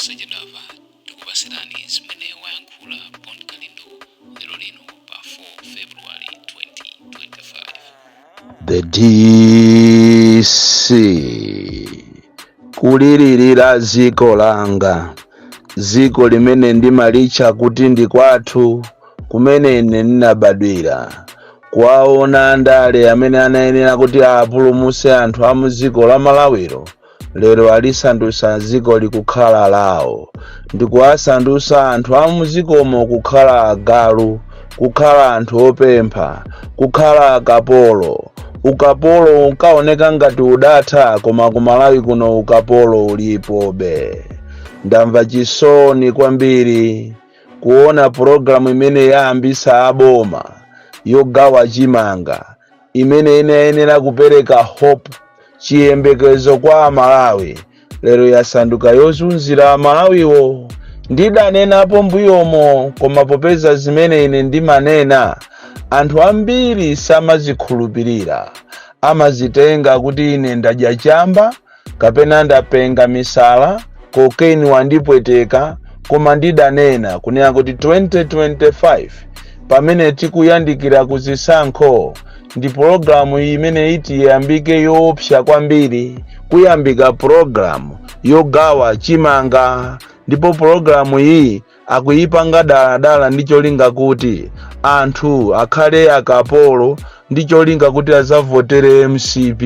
Sajadava tukupasirani zimene wayankhula Bond Kalindo lero lino pa 4 February 2025. The DC kulilirira ziko langa, ziko limene ndimalicha kuti ndi kwathu, kumene ine ndinabadwira. Kwaona ndale amene anayenera kuti apulumutse anthu a muziko la Malawiro, lero alisandutsa ziko likukhala lawo. Ndikuwasandutsa anthu a muzikomo kukhala agalu, kukhala anthu opempha, kukhala akapolo. Ukapolo unkaoneka ngati udatha, koma ku Malawi kuno ukapolo ulipobe. Ndamva chisoni kwambiri kuona programu imene yayambisa aboma yogawa chimanga, imene inayenera kupereka hope, chiyembekezo kwa Malawi, lero yasanduka yozunzira Malawiwo. Ndidanenapo mbuyomo, koma popeza zimene ine ndimanena anthu ambiri samazikhulupirira. Amazitenga kuti ine ndadya chamba kapena ndapenga misala, cocaine wandipweteka. Koma ndidanena kunena kuti 2025 pamene tikuyandikira kuzisankho, ndi programu imene iti yambike yoopsa kwambiri, kuyambika programu yogawa chimanga. Ndipo programu iyi akuyipanga daladala ndi cholinga kuti anthu akhale akapolo, ndi cholinga kuti azavotere MCP.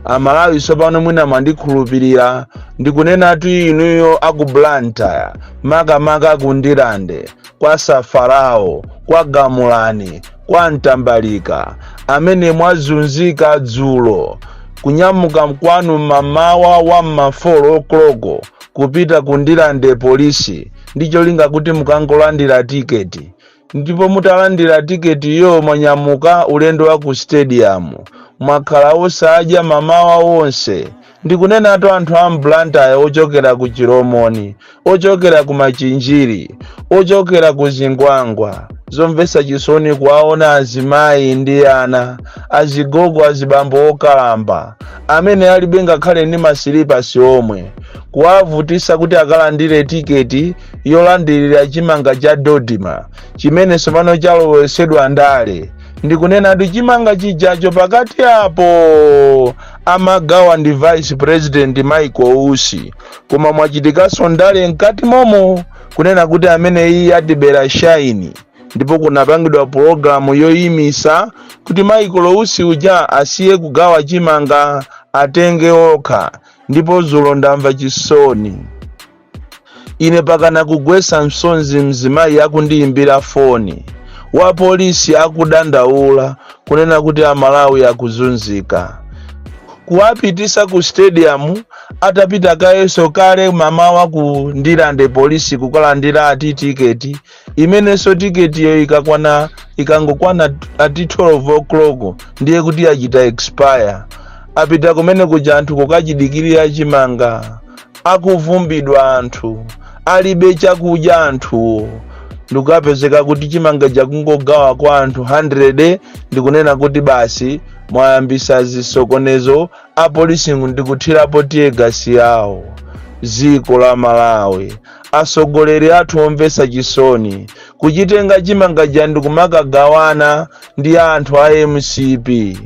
Amalawi sopano mwina mandikhulupirira, ndikunenatu inuyo aku Blantyre, makamaka ku Ndilande, kwa Safarao, kwa Gamulani, kwa Ntambalika, amene mwazunzika dzulo, kunyamuka kwanu mamawa wa 4 o'clock kupita ku Ndilande polisi, ndi cholinga kuti mukangolandira tiketi. Ndipo mutalandira tiketi yo mwanyamuka ulendo wa ku stadium, mwakhala osadya mamawa wonse. Ndikunenatu anthu a Blantyre ochokera ku Chiromoni, ochokera ku Machinjiri, ochokera ku Zingwangwa. Zomvetsa chisoni kuwaona azimayi ndi ana, azigogo, azibambo okalamba, amene alibe ngakhale ndi masilipasi omwe, kuwavutisa kuti akalandire tiketi yolandirira chimanga cha Dodima, chimene sopano chalowesedwa ndale. Ndikunena ndi chimanga chijacho pakati apo amagawa ndi Vice President Michael Usi, koma mwachitikaso ndale mkati momo, kunena kuti amene iyi adibera shaini. Ndipo kunapangidwa programu yoyimisa kuti Michael Usi uja asiye kugawa chimanga, atenge okha. Ndipo dzulo ndamva chisoni ine pakana kugwesa msonzi mzimayi akundiyimbira foni wa polisi akudandaula kunena kuti Amalawi akuzunzika. Kuwapitisa ku stadium, atapita kayeso kale mamawa ku Ndilande polisi kukalandira ati tiketi, imenenso tiketi yo ikangokwana ati 12 o'clock ndiye kuti achita expire. Apita kumene kuja anthu kukachidikirira chimanga, akuvumbidwa anthu, alibe chakudya anthu. Ndikapezeka kuti chimanga chakungogawa kwa anthu 100, ndikunena kuti basi mwayambisa zisokonezo, apolisi ndikuthirapo tiye gasi yawo. Ziko la Malawi, asogoleri athu omvetsa chisoni, kuchitenga chimanga ja ndikumakagawana ndi anthu a MCP.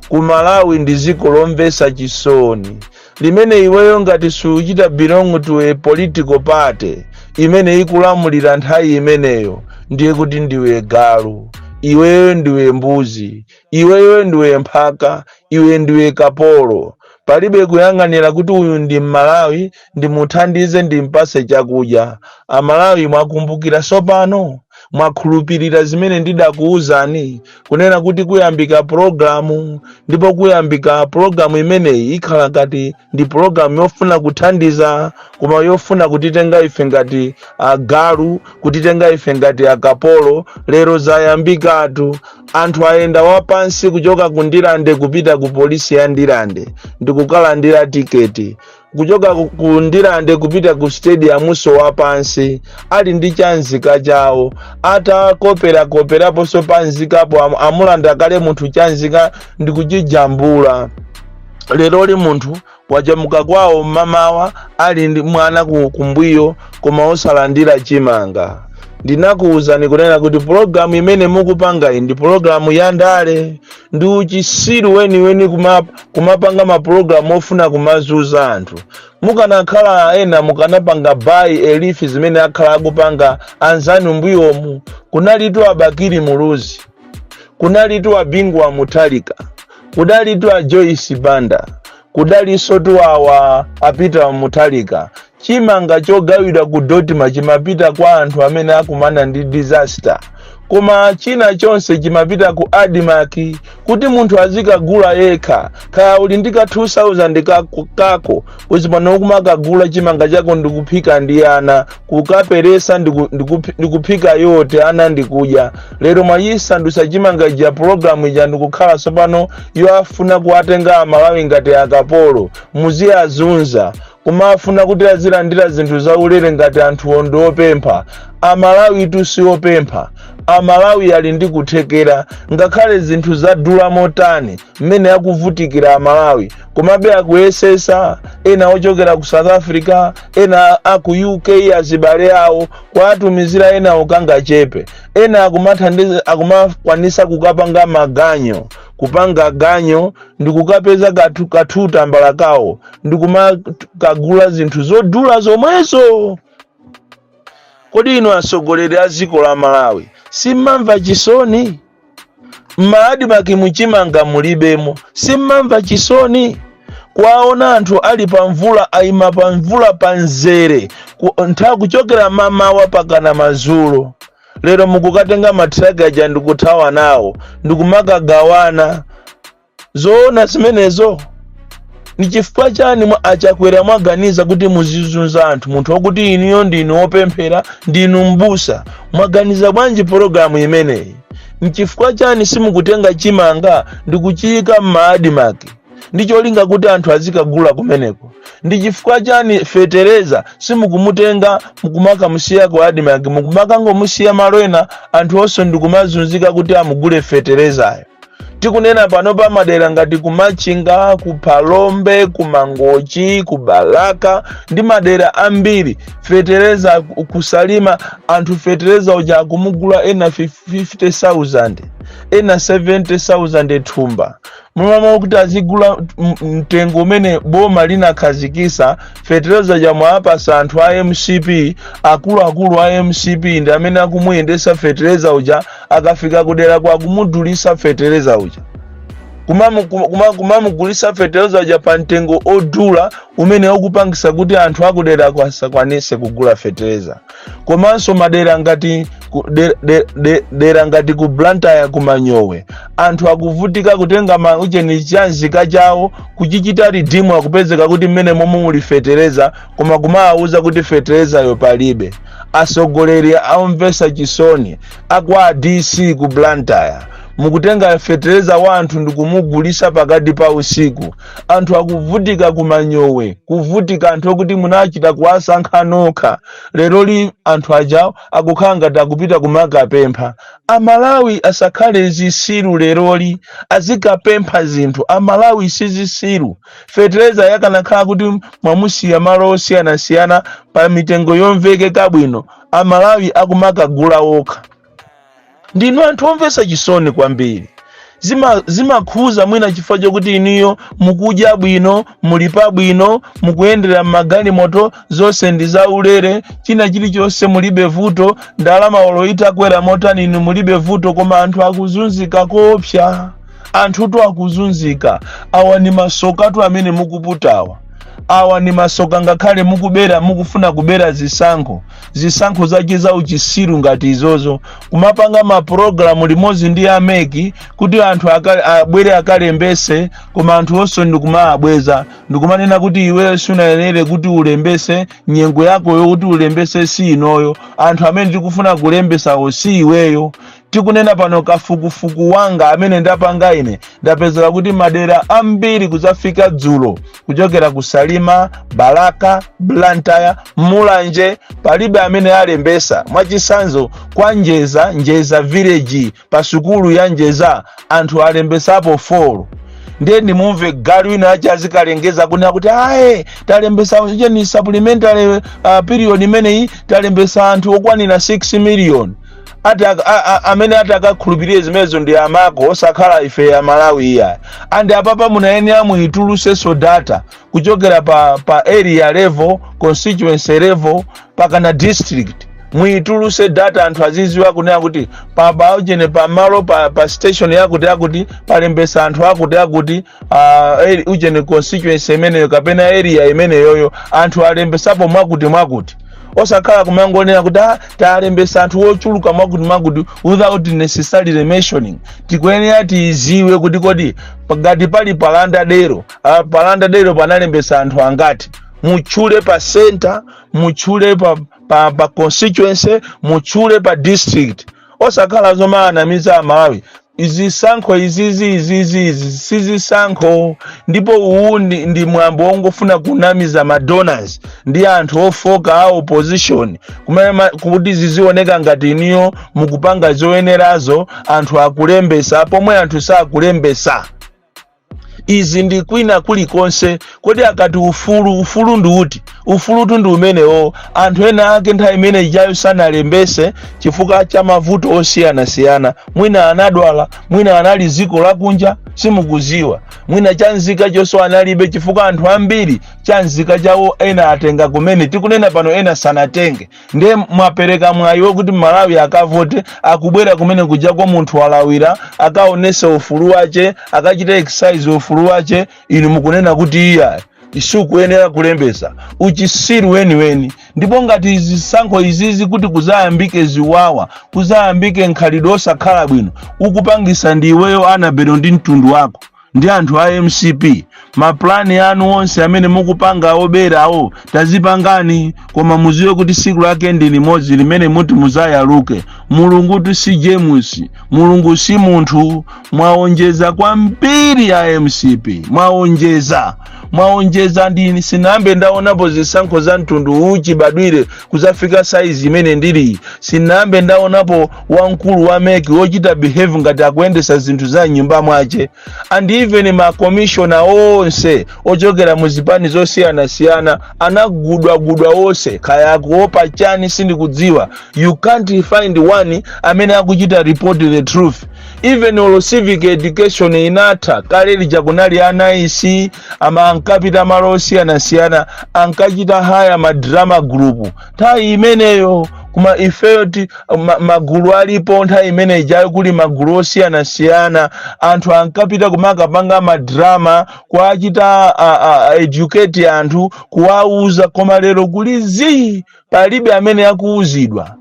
Ku Malawi ndi ziko lomvetsa chisoni, limene iweyo ngati suchita belong to a political party imene ikulamulira nthawi imeneyo, ndiye kuti ndiwe galu, iweyo ndiwe mbuzi, iweyo ndiwe mphaka, iwe ndiwe kapolo. Palibe kuyang'anira kuti uyu ndi Malawi, ndimuthandize ndimpase chakudya. Amalawi mwakumbukira sopano, mwakhulupirira zimene ndidakuwuzani, kunena kuti kuyambika programu, ndipo kuyambika programu imeneyi ikhala ngati ndi programu yofuna kuthandiza, koma yofuna kutitenga ife ngati agalu, kutitenga ife ngati akapolo. Lero zayambikatu, anthu ayenda wapansi kuchoka ku Ndilande kupita ku polisi ya Ndilande ndikukalandira tiketi, kuchoka ku Ndilande kupita ku stadium so wapansi, ali ndi chanzika chawo, atakoperapo so panzikapo amulanda kale munthu chanzika ndikuchijambula. Lero li munthu wachamuka kwawo mamawa ali ndi mwana kumbuyo koma osalandira chimanga. Ndinakuwuzani kunena kuti programu imene mukupanga ndi programu ya ndale ndi uchisiru weni kumapanga mapulogalamu ofuna kumazuza anthu. Mukanakhala ena mukanapanga bayi elifi zimene akhala akupanga anzanu mbuyomu. Kunalitu Abakiri Muluzi, kunalitu Abingwa Mutalika, kudalitu Joyce Banda, kudalinso awa Apita Mutalika. Chimanga chogawidwa ku Dotima chimapita kwa anthu amene akumana ndi disaster. Koma china chonse chimapita ku Adimaki kuti munthu azikagula yekha. Kaya uli ndi ka 2000 kako uzipano kumakagula chimanga chako ndikuphika ndi ana, kukaperesa ndikuphika yote ana ndikudya. Lero mwayisandusa chimanga cha programu ija ndikukhala sopano yo afuna kuwatenga Amalawi ngati akapolo muziyazunza. Kumafuna kuti azilandira zinthu zaulere ngati anthu ondo opempha. Amalawi tusi opempha. Amalawi ali ndi kuthekera ngakhale zinthu zadula motani mmene akuvutikira Amalawi. Komabe akuyesesa ena ochokera ku South Africa, ena aku UK azibale awo kwatumizira ena okanga chepe. Ena akumathandiza akumakwanisa kukapanga maganyo. Kupanga ganyo ndikukapeza kathuta mbala kawo ndikumakagula zinthu zodula zomwezo. Kodi ino asogoleri a dziko la Malawi simmamva chisoni? M'Adimaki muchimanga mulibemo simmamva chisoni? Kwaona anthu ali pamvula ayima pamvula panzere nthawi kuchokera mamawa pakana mazulo. Lero mukukatenga matraka aja ndikuthawa nawo ndikumakagawana. Zoona zimenezo ni chifukwa chani achakwera mwaganiza kuti muzizunza anthu? Munthu wokuti iniyo ndinu opemphera ndinu mbusa, mwaganiza bwanji programu imeneyi? Ni chifukwa chani simukutenga chimanga ndikuchiyika m'Adimaki ndicholinga kuti anthu azikagula kumeneko? Ndi chifukwa chani fetereza simukumutenga mukumaka musiya ku Adimaki mukumaka ngomusiya malwena anthu onse ndikumazunzika kuti amugule feterezayo? Tikunena pano pa madera ngati kumachinga, kupalombe, kumangochi, kubalaka ndi madera ambiri fetereza kusalima anthu fetereza uja kumugula ena 50,000 ena 70,000 thumba. Mumama kuti azigula mtengo umene boma linakhazikisa fetereza jamwe apasa anthu a MCP akulu a MCP ndi amene akumuyendesa fetereza uja akafika kudera kwa kumudulisa fetereza uja. Kumamugulisa fetereza uja pa mtengo odula umene ukupangisa kuti anthu akudera kwasakwanise kugula fetereza. Komanso madera ngati dera ngati ku Blantyre kumanyowe anthu akuvutika kutenga ucheni chanzika chawo kuchichita ridimu akupezeka kuti mmene momwe muli fetereza koma kumawuza kuti fetereza yo palibe. Asogoleri aumvesa chisoni akwa DC ku Blantyre mukutenga fetereza wa anthu ndikumugulisa pakati pa usiku. Anthu akuvutika kumanyowe, kuvutika anthu okuti munachita kuwasankha nokha. Lero li anthu ajawo akukhanga takupita kumakapempha. Amalawi asakhale zisiru leroli azikapempha zinthu. Amalawi sizisiru. Fetereza yakanakhala kuti mwamusiya malo osiyana pa mitengo yomvekeka bwino Amalawi akumakagula okha. Ndinu anthu omvesa chisoni kwambiri. Zimakhuza mwina chifukwa chokuti iniyo mukudya bwino, mulipa bwino, mukuyendera magalimoto zonse ndi zaulere, china chilichonse mulibe vuto, ndalama oloita kwera motani inu mulibe vuto, koma anthu akuzunzika koopsa. Anthu akuzunzika. Awa ni masokatu amene mukuputawa. Awa ni masoka ngakhale mukufuna kubera zisankho zachiza uchisiru ngati izozo kumapanga maprogramu limozi ndi ameki kuti anthu abwere akalembese koma anthu onse ndikumaabweza ndikumanena kuti iwe sunayenere kuti ulembese nyengo yako yokuti ulembese si inoyo anthu amene tikufuna kulembesa si iweyo. Tikunena pano kafukufuku wanga amene ndapanga ine ndapezera kuti madera ambiri kuzafika dzulo kuchokera kusalima, Balaka, Blantyre, Mulanje palibe amene alembesa. Mwachisanzo kwa Njeza village pa sukulu ya Njeza anthu alembesapo 4. ndiye ndimumve galu wina achazikalengeza kunena kuti aye talembesa ni supplementary period imeneyi talembesa anthu okwanira 6 million amene atakakhulupirire zimenezo ndi amako osakhala ife ya Malawi iya andi apapa munayenera muitulusenso data kuchokera pa area level, constituency level paka na district muituluse data anthu aziziwa kunena kuti pa ujene pa malo pa station yakuti palembesa anthu akuti ujene constituency imeneyo kapena area imeneyoyo anthu alembesapo mwakuti osakhala kumangonera kuti talembesa anthu ochuluka mwakuti without necessarily mentioning. Tikuyenera tiziwe kuti kodi ngati pali palandadero panalembesa anthu angati, muchule pa center, muchule pa constituency, muchule pa district. Osakhala zomanamiza Malawi izisankho izizi sizisankho ndipo uwu ndi mwambo wongofuna kunamiza madonors ndi anthu ofoka a opposition kumene kuti zizioneka ngati iniyo mukupanga zoyenerazo anthu akulembesa pomwe anthu sakulembesa. Izi ndi kwina kulikonse kodi akati ufulu ndi uti ufulutu ndi umenewo anthu ena ake nthawi imene ijayo sanalembese chifukwa cha mavuto osiyanasiyana, mwina anadwala, mwina anali ziko lakunja simukuziwa, mwina chanzika chonso analibe chifukwa anthu ambiri chanzika chawo ena atenga kumene tikunena pano ena sanatenge. Ndiye mwapereka mwayi kuti Malawi akavote akubwera kumene kuja kwa munthu walawira akaonese ufulu wache akachita exercise ufulu wache, inu mukunena kuti iya isukuyenera kulembesa uchisiru weni. Ndipo ngati izisankho izizi kuti kuzayambike ziwawa, kuzayambike nkhalidwe osakhala bwino, ukupangisa ndiweyo Anabelo ndi mtundu wako ndi anthu a MCP. Maplani anu onse amene mukupanga oberawo tazipangani, koma muziwe kuti siku lake ndi limodzi limene muti muzayaluke. Mulungu si James, Mulungu si munthu. Mwaonjeza kwambiri ya MCP, mwaonjeza ndini sinambe ndaonapo zisankho za mtundu uchi badwire kuzafika size imene ndili. Sinambe ndaonapo wankulu wa meki wochita behave ngati akuendesa zinthu za nyumba mwache. And even ma commissioner onse ochokera muzipani zosiyana anagudwa onse kaya kuopa chani sindikudziwa. You can't find one amene akuchita report the truth. Even all civic education inata kale lija kunali anaisi ama ankapita malo osiyana ankachita haya madrama group nthawi imeneyo kuma ifeoti magulu alipo nthawi imene ijayo kuli magulu osiyana anthu ankapita kumakapanga madrama kuachita educate anthu kuwauza, koma lero kuli palibe amene akuuzidwa.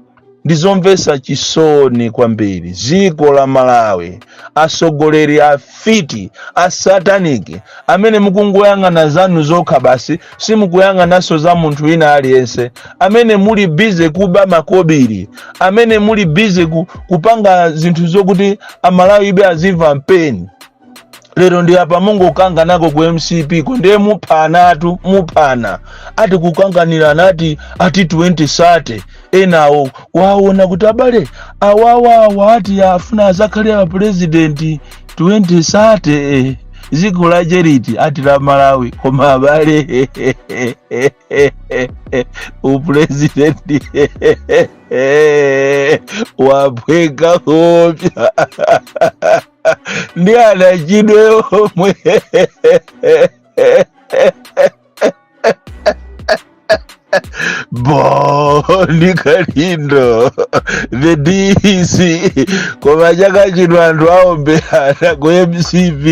Ndizomvesa chisoni kwambiri ziko la Malawi, asogoleri afiti asataniki amene mukungoyang'ana zanu zokha basi simukuyang'anaso za munthu wina aliyense, amene muli busy kuba makobiri, amene muli busy kupanga zinthu zokuti Amalawi ibe aziva mpeni. Lero ndi apa Mungu ukanga nako ku MCP ko ndiye muphana ati kukanganira nati ati 2030 enawo waona kuti abale awawa ati afuna azakhalira president 2030 ziko la Charity ati la Malawi koma abale upresident wapweka kopya ndi anachidwe omwe ndi Kalindo the DC koma chakachidwa anthu aomberana ku MCP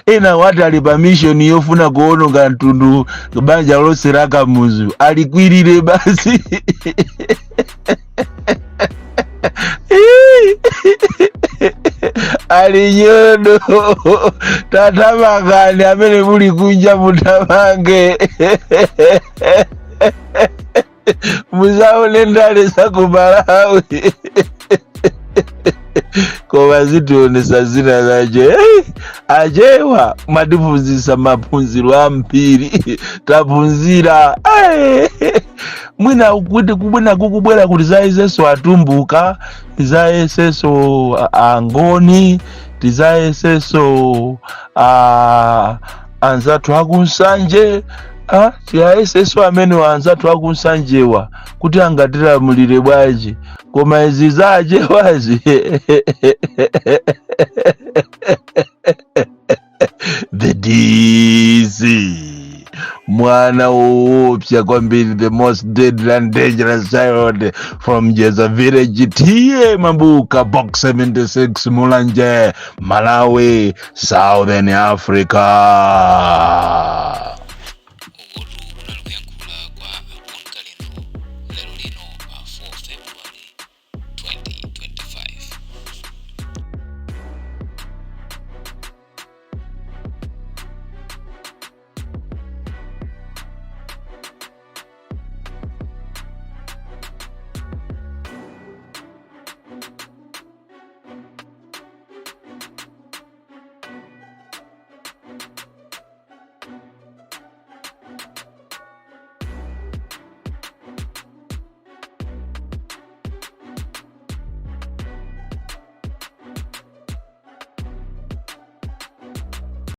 ena wati ali pa mission yofuna kuononga mtundu banja lonse la Kamuzu alikwirire basi alinyodo tatamangani amene muli kunja mutamange muzaone ndale za ku Malawi koma zitionesa zina zache achewa matiphunzisa maphunziro ambiri taphunzira mwina kuti kubwina kukubwera kuti zayeseso atumbuka zayeseso angoni tizayeseso anzathu akunsanje, tiyayeseso amene anzathu akunsanjewa kuti angatilamulire bwanji, koma izi zachewazi the DC mwana woopsa kwambiri, the most deadly and dangerous child from Jeza Village, tiye Mambuka, box 76, Mulanje, Malawi, Southern Africa.